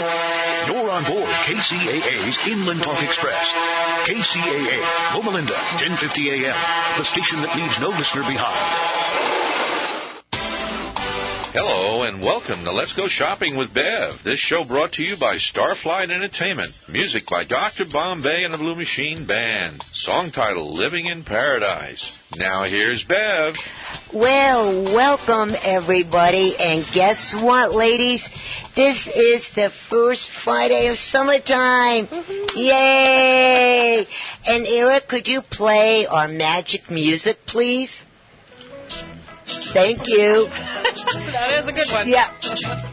You're on board KCAA's Inland Talk Express. KCAA, Loma Linda, 1050 AM, the station that leaves no listener behind. Hello and welcome to Let's Go Shopping with Bev. This show brought to you by Starflight Entertainment. Music by Dr. Bombay and the Blue Machine Band. Song title, Living in Paradise. Now here's Bev. Well, welcome everybody. And guess what, ladies? This is the first Friday of summertime. Yay! And Eric, could you play our magic music, please? Thank you. That is a good one. Yeah.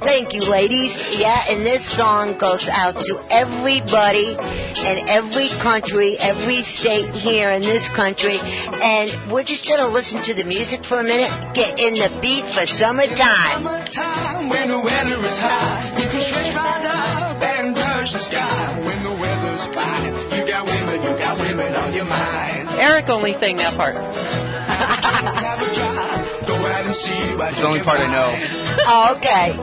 Thank you, ladies. Yeah, and this song goes out to everybody in every country, every state here in this country. And we're just going to listen to the music for a minute, get in the beat for summertime. Summertime when the weather is high, you can stretch right up and touch the sky. When the weather's fine, you got women on your mind. Eric only sang that part. It's the only part I know. Oh, okay.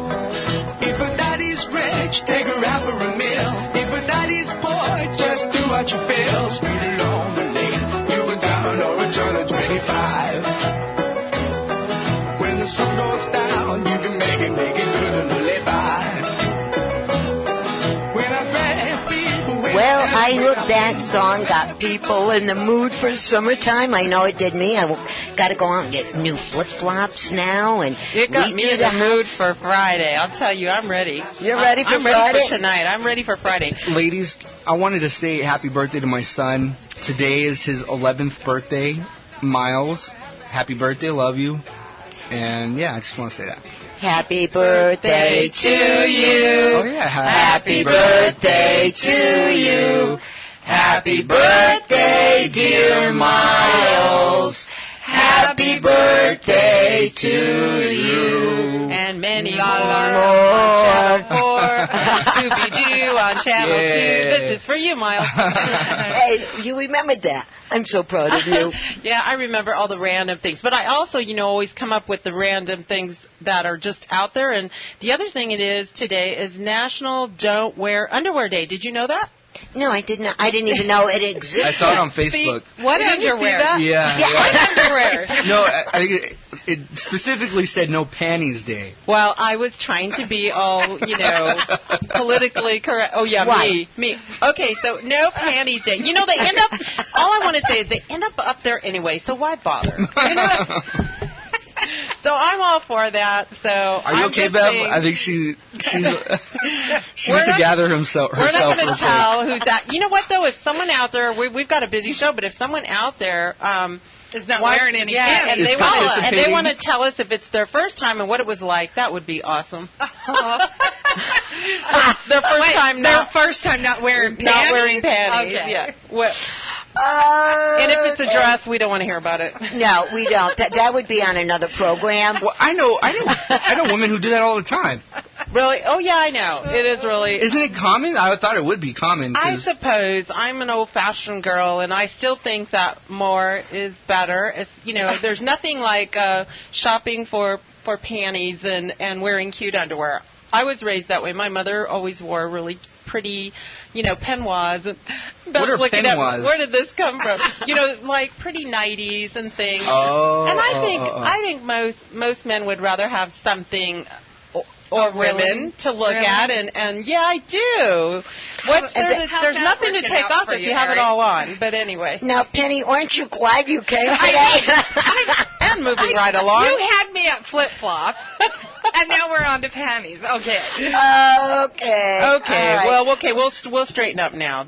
If a daddy's rich, take her out for a meal. If a daddy's poor, just do what you feel. Speed along the lane, you can down or return at 25. When the sun goes down, you can make it good and live by. Well, I hope that song got people in the mood for summertime. I know it did me. I got to go out and get new flip-flops now. And it got me in the mood for Friday. I'll tell you, I'm ready. You're ready for Friday? I'm ready for tonight. I'm ready for Friday. Ladies, I wanted to say happy birthday to my son. Today is his 11th birthday. Miles, happy birthday. Love you. And, yeah, I just want to say that. Happy birthday to you. Oh, yeah. Happy birthday to you. Happy birthday, dear Miles. Happy birthday to you. And many more on Channel 4. Scooby-Doo on Channel 2. This is for you, Miles. Hey, you remembered that. I'm so proud of you. Yeah, I remember all the random things. But I also, always come up with the random things that are just out there. And the other thing it is today is National Don't Wear Underwear Day. Did you know that? No, I didn't. I didn't even know it existed. I saw it on Facebook. What underwear? Yeah. What underwear? No, I think it specifically said no panties day. Well, I was trying to be all, politically correct. Oh, yeah, Why? me. Okay, so no panties day. They end up, all I want to say is they end up there anyway, so why bother? So I'm all for that. So are you okay, Bev? I think she needs to gather herself. We're not going to tell who's that. You know what, though? If someone out there, we've got a busy show, but if someone out there is not wearing any panties, and they want to tell us if it's their first time and what it was like, that would be awesome. Their first time not wearing panties. Not wearing panties. Okay. Yeah. And if it's a dress, we don't want to hear about it. No, we don't. That would be on another program. Well, I know women who do that all the time. Really? Oh, yeah, I know. It is really. Isn't it common? I thought it would be common. I suppose. I'm an old-fashioned girl, and I still think that more is better. It's, there's nothing like shopping for panties and wearing cute underwear. I was raised that way. My mother always wore really pretty, peignoirs. What are peignoirs? Where did this come from? Like pretty nighties and things. Oh. And I think most men would rather have something, or women to look at, and yeah, I do. There's nothing to take off if you have it all on. But anyway. Now, Penny, aren't you glad you came today? And moving right along. You had me at flip-flops. And now we're on to panties. Okay. Okay. Right. Well, we'll straighten up now.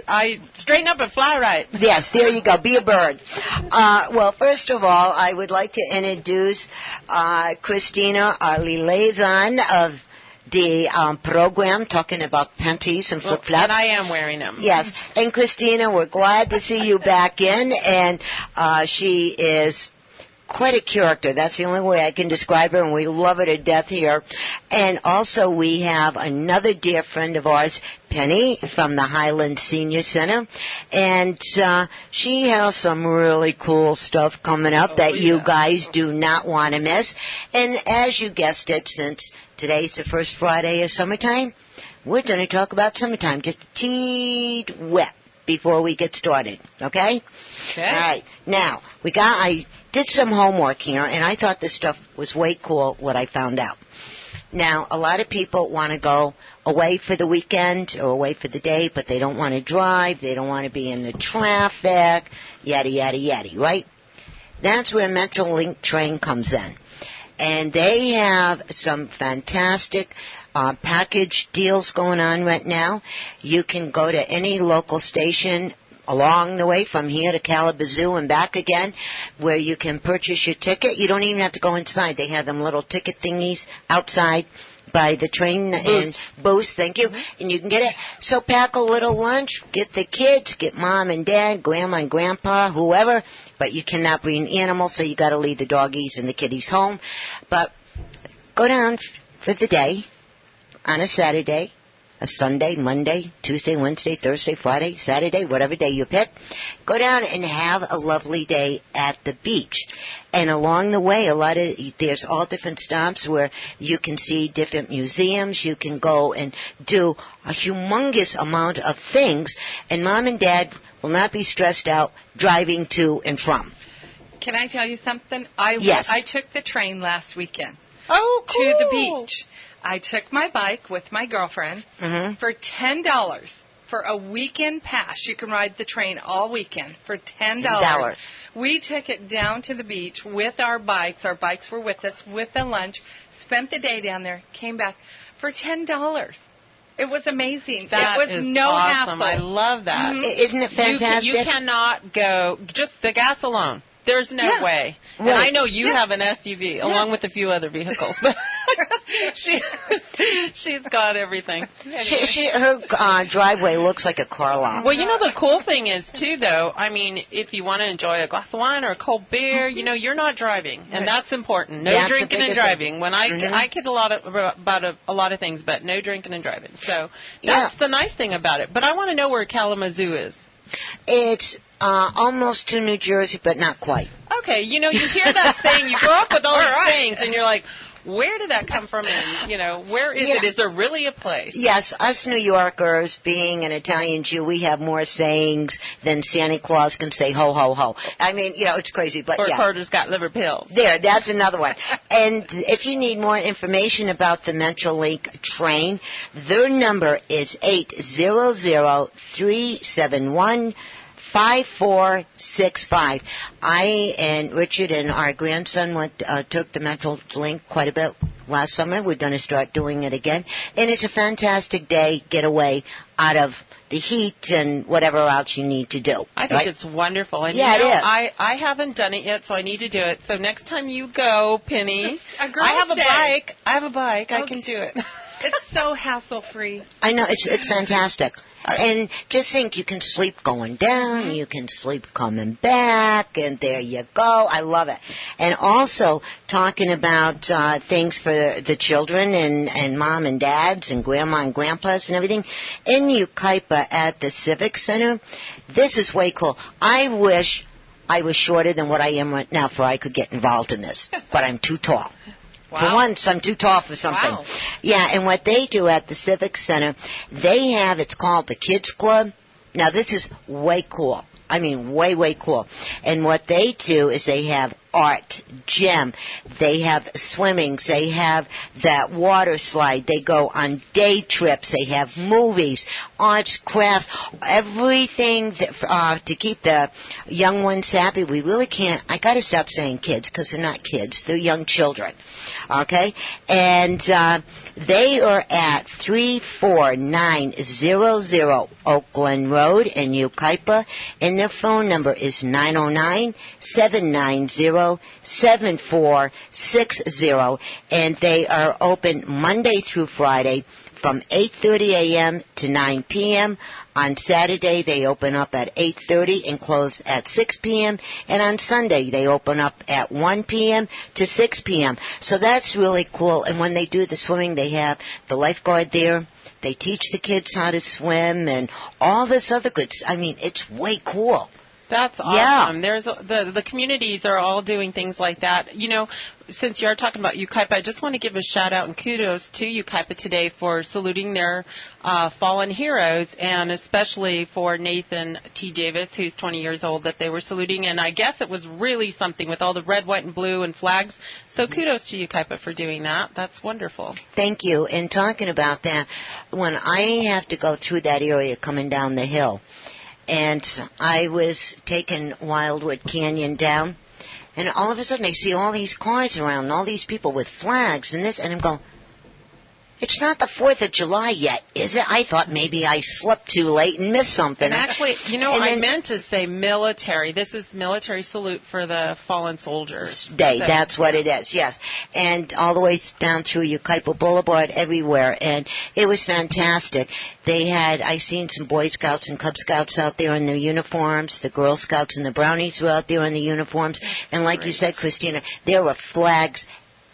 I straighten up and fly right. Yes, there you go. Be a bird. Well, first of all, I would like to introduce Christina, our liaison of the program, talking about panties and flip-flops. And I am wearing them. Yes. And Christina, we're glad to see you back in. And she is quite a character. That's the only way I can describe her, and we love her to death here. And also we have another dear friend of ours, Penny, from the Highland Senior Center. And she has some really cool stuff coming up that you guys do not want to miss. And as you guessed it, since today's the first Friday of summertime, we're going to talk about summertime, just a teeny wet before we get started, okay? Okay. All right. Now, I did some homework here, and I thought this stuff was way cool, what I found out. Now, a lot of people want to go away for the weekend or away for the day, but they don't want to drive, they don't want to be in the traffic, yada, yada, yada, right? That's where Metrolink train comes in. And they have some fantastic package deals going on right now. You can go to any local station along the way from here to Kalamazoo and back again, where you can purchase your ticket. You don't even have to go inside. They have them little ticket thingies outside by the train and booths, thank you, and you can get it. So pack a little lunch, get the kids, get mom and dad, grandma and grandpa, whoever, but you cannot bring animals, so you got to leave the doggies and the kitties home. But go down for the day on a Saturday, a Sunday, Monday, Tuesday, Wednesday, Thursday, Friday, Saturday, whatever day you pick. Go down and have a lovely day at the beach. And along the way, there's all different stops where you can see different museums. You can go and do a humongous amount of things. And mom and dad will not be stressed out driving to and from. Can I tell you something? Yes. I took the train last weekend Oh, cool. to the beach. I took my bike with my girlfriend for $10 for a weekend pass. You can ride the train all weekend for $10. We took it down to the beach with our bikes. Our bikes were with us with the lunch. Spent the day down there. Came back for $10. It was amazing. That it was is no awesome. hassle. I love that. Isn't it fantastic? You cannot go, just the gas alone. There's no way. Right. And I know you have an SUV along with a few other vehicles, but she's got everything. Anyway. Her driveway looks like a car lot. Well, the cool thing is, too, though, I mean, if you want to enjoy a glass of wine or a cold beer, you're not driving, and that's important. No drinking and driving. When I kid about a lot of things, but no drinking and driving. So that's the nice thing about it. But I want to know where Kalamazoo is. It's almost to New Jersey, but not quite. Okay, you hear that saying, you grow up with all these things, and you're like, where did that come from, and, where is it? Is there really a place? Yes, us New Yorkers, being an Italian Jew, we have more sayings than Santa Claus can say ho, ho, ho. I mean, it's crazy, but or Carter's got liver pills. That's another one. And if you need more information about the Metrolink train, their number is 800-371 5465. I and Richard and our grandson took the Metrolink quite a bit last summer. We're going to start doing it again. And it's a fantastic day, get away out of the heat and whatever else you need to do. I think it's wonderful. And it is. I haven't done it yet, so I need to do it. So next time you go, Penny, I have a bike. I have a bike. Okay. I can do it. It's so hassle-free. I know. It's fantastic. And just think, you can sleep going down, you can sleep coming back, and there you go. I love it. And also, talking about things for the children and mom and dads and grandma and grandpas and everything, in Yucaipa at the Civic Center, this is way cool. I wish I was shorter than what I am right now for I could get involved in this, but I'm too tall. Wow. For once, I'm too tall for something. Wow. Yeah, and what they do at the Civic Center, it's called the Kids Club. Now, this is way cool. I mean, way, way cool. And what they do is they have art, gym, they have swimmings, they have that water slide, they go on day trips, they have movies, arts, crafts, everything to keep the young ones happy. We really can't, I got to stop saying kids because they're not kids, they're young children, okay? And they are at 34900 Oakland Road in Yucaipa, and their phone number is 909-790-7460, and they are open Monday through Friday from 8:30 a.m. to 9 p.m. On Saturday, they open up at 8:30 and close at 6 p.m. And on Sunday, they open up at 1 p.m. to 6 p.m. So that's really cool. And when they do the swimming, they have the lifeguard there. They teach the kids how to swim and all this other good. I mean, it's way cool. That's awesome. There's the communities are all doing things like that. You know, since you are talking about Yucaipa, I just want to give a shout out and kudos to Yucaipa today for saluting their fallen heroes, and especially for Nathan T. Davis, who's 20 years old, that they were saluting. And I guess it was really something with all the red, white, and blue and flags. So kudos to Yucaipa for doing that. That's wonderful. Thank you. And talking about that, when I have to go through that area coming down the hill, and I was taking Wildwood Canyon down, and all of a sudden I see all these cars around, and all these people with flags and this, and I'm going, it's not the 4th of July yet, is it? I thought maybe I slept too late and missed something. And actually, you know, I meant to say military. This is military salute for the fallen soldiers. Day, so, that's what it is, yes. And all the way down through Yucaipa Boulevard, everywhere. And it was fantastic. I seen some Boy Scouts and Cub Scouts out there in their uniforms. The Girl Scouts and the Brownies were out there in the uniforms. And like you said, Christina, there were flags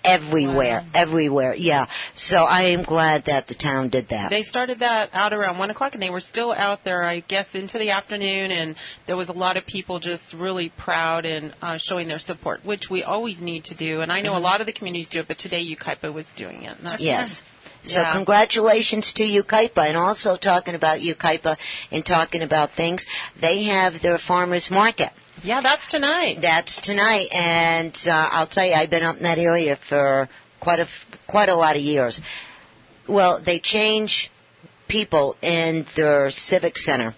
everywhere, everywhere, yeah. So I am glad that the town did that. They started that out around 1 o'clock, and they were still out there, I guess, into the afternoon, and there was a lot of people just really proud and showing their support, which we always need to do. And I know a lot of the communities do it, but today Yucaipa was doing it. Yes. So congratulations to Yucaipa. And also talking about Yucaipa and talking about things, they have their farmers market. Yeah, that's tonight. That's tonight, and I'll tell you, I've been up in that area for quite a lot of years. Well, they change people in their civic center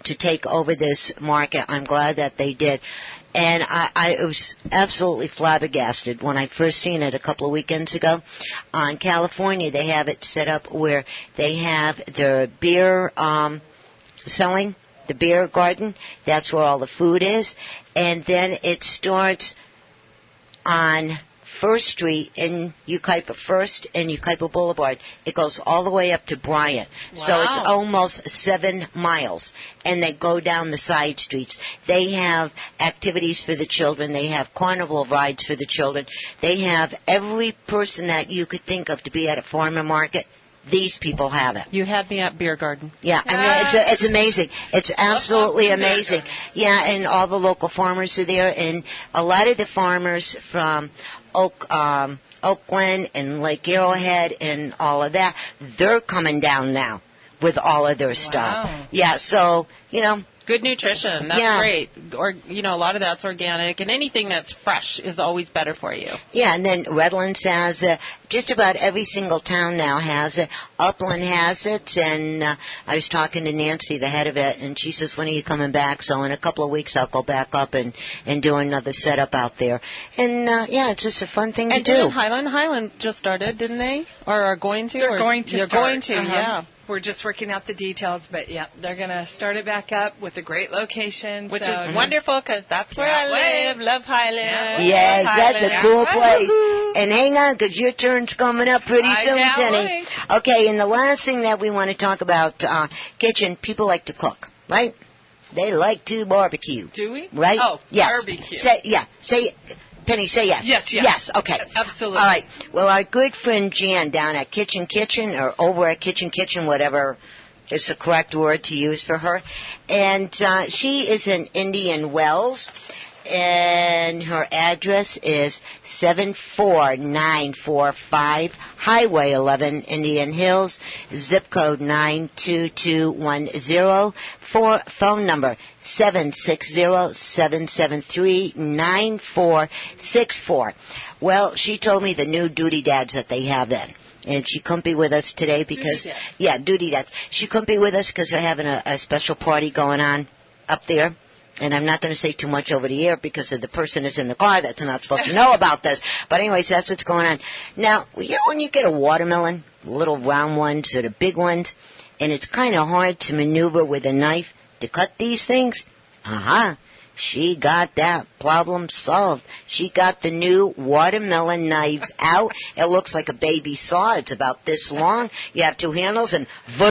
to take over this market. I'm glad that they did. And I was absolutely flabbergasted when I first seen it a couple of weekends ago. In California, they have it set up where they have their beer selling, the beer garden. That's where all the food is. And then it starts on First Street in Yucaipa First and Yucaipa Boulevard. It goes all the way up to Bryant. Wow. So it's almost 7 miles. And they go down the side streets. They have activities for the children. They have carnival rides for the children. They have every person that you could think of to be at a farmer market. These people have it. You had me at Beer Garden. Yeah, I mean, it's amazing. It's absolutely amazing. Yeah, and all the local farmers are there, and a lot of the farmers from Oakland and Lake Arrowhead and all of that, they're coming down now with all of their stuff. Yeah, so, you know. Good nutrition. That's great. Or, you know, a lot of that's organic, and anything that's fresh is always better for you. Yeah, and then Redlands has it. Just about every single town now has it. Upland has it, and I was talking to Nancy, the head of it, and she says, when are you coming back? So in a couple of weeks I'll go back up and do another setup out there. And, yeah, it's just a fun thing to do. And Highland just started, didn't they? Or are going to? They're going to start. Going to, yeah. We're just working out the details, but yeah, they're going to start it back up with a great location. Which is wonderful, because that's where I live. Love Highland. Yes, that's a cool place. And hang on, because your turn's coming up pretty soon, Penny. Okay, and the last thing that we want to talk about, kitchen, people like to cook, right? They like to barbecue. Do we? Right? Oh, yes. barbecue. Say Penny, say yes. Yes, okay. Absolutely. All right. Well, our good friend Jan down at Kitchen, or over at Kitchen, whatever is the correct word to use for her, and she is in Indian Wells, and her address is 74945 Highway 11, Indian Hills, zip code 92210, phone number 760-773-9464. Well, she told me the new duty dads that they have in. And she couldn't be with us today because, duty dads. She couldn't be with us because they're having a special party going on up there. And I'm not going to say too much over the air because the person is in the car that's not supposed to know about this. But anyways, that's what's going on. Now, you know when you get a watermelon, little round ones or the big ones, and it's kind of hard to maneuver with a knife to cut these things? She got that problem solved. She got the new watermelon knives out. It looks like a baby saw. It's about this long. You have two handles and